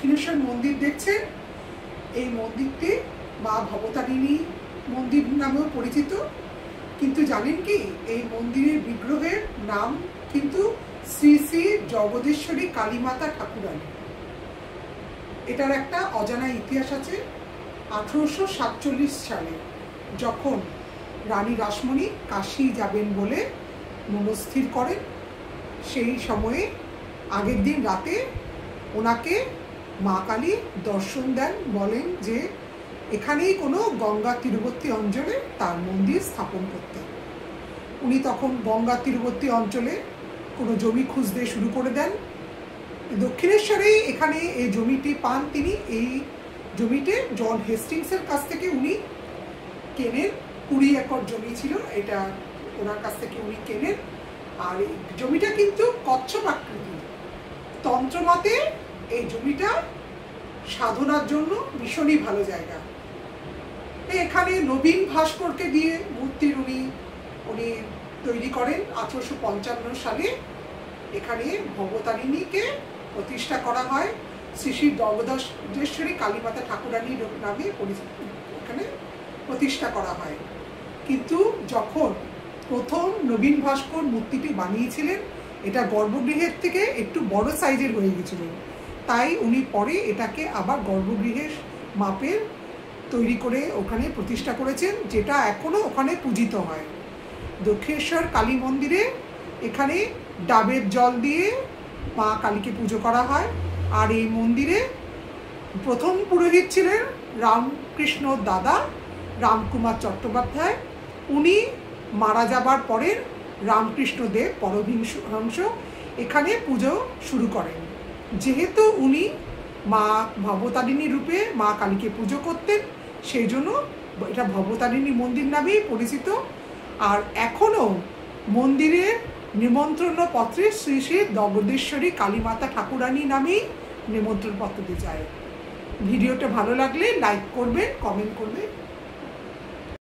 দক্ষিণেশ্বর মন্দির দেখছেন। এই মন্দিরটি মা ভবতারিণী মন্দির নামেও পরিচিত। কিন্তু জানেন কি, এই মন্দিরের বিগ্রহের নাম কিন্তু শ্রী শ্রী জগদীশ্বরী কালীমাতা ঠাকুরানী। এটার একটা অজানা ইতিহাস আছে। 1847 সালে যখন রানী রাসমণি কাশী যাবেন বলে মনস্থির করেন, সেই সময়ে আগের দিন রাতে ওনাকে মা কালী দর্শন দেন, বলেন যে এখানেই কোনো গঙ্গা তীরবর্তী অঞ্চলে তার মন্দির স্থাপন করতে। উনি তখন গঙ্গা তীরবর্তী অঞ্চলে কোনো জমি খুঁজতে শুরু করে দেন। দক্ষিণেশ্বরেই এখানে এই জমিটি পান তিনি। এই জমিতে জন হেস্টিংসের কাছ থেকে উনি কেনেন। 20 একর জমি ছিল, এটা ওনার কাছ থেকে উনি কেনেন। আর এই জমিটা কিন্তু কচ্ছপ আকৃতির। তন্ত্রমতে এই জমিটা সাধনার জন্য ভীষণই ভালো জায়গা। এখানে নবীন ভাস্করকে দিয়ে মূর্তির উনি তৈরি করেন। 1855 সালে এখানে ভবতারিণীকে প্রতিষ্ঠা করা হয়। শ্রী শ্রী জগদীশ্বরী কালীমাতা ঠাকুরানীর নামে এখানে প্রতিষ্ঠা করা হয়। কিন্তু যখন প্রথম নবীন ভাস্কর মূর্তিটি বানিয়েছিলেন, এটা গর্ভগৃহের থেকে একটু বড় সাইজের হয়ে গেছিল, তাই উনি পরে এটাকে আবার গর্ভগৃহের মাপের তৈরি করে ওখানে প্রতিষ্ঠা করেছেন, যেটা এখনো ওখানে পূজিত হয়। দক্ষিণেশ্বর কালী মন্দিরে এখানে ডাবের জল দিয়ে মা কালীকে পুজো করা হয়। আর এই মন্দিরে প্রথম পুরোহিত ছিলেন রামকৃষ্ণ দাদা রামকুমার চট্টোপাধ্যায়। উনি মারা যাবার পরে রামকৃষ্ণ দেব পরমহংস এখানে পুজো শুরু করেন। যেহেতু উনি মা ভবতারিণী রূপে মা কালীকে পুজো করতেন, সেই জন্য এটা ভবতারিণী মন্দির নামেই পরিচিত। আর এখনও মন্দিরের নিমন্ত্রণ পত্রে শ্রী শ্রী জগদীশ্বরী কালীমাতা ঠাকুরানী নামেই নিমন্ত্রণ পত্র দিয়ে যায়। ভিডিওটা ভালো লাগলে লাইক করবেন, কমেন্ট করবেন।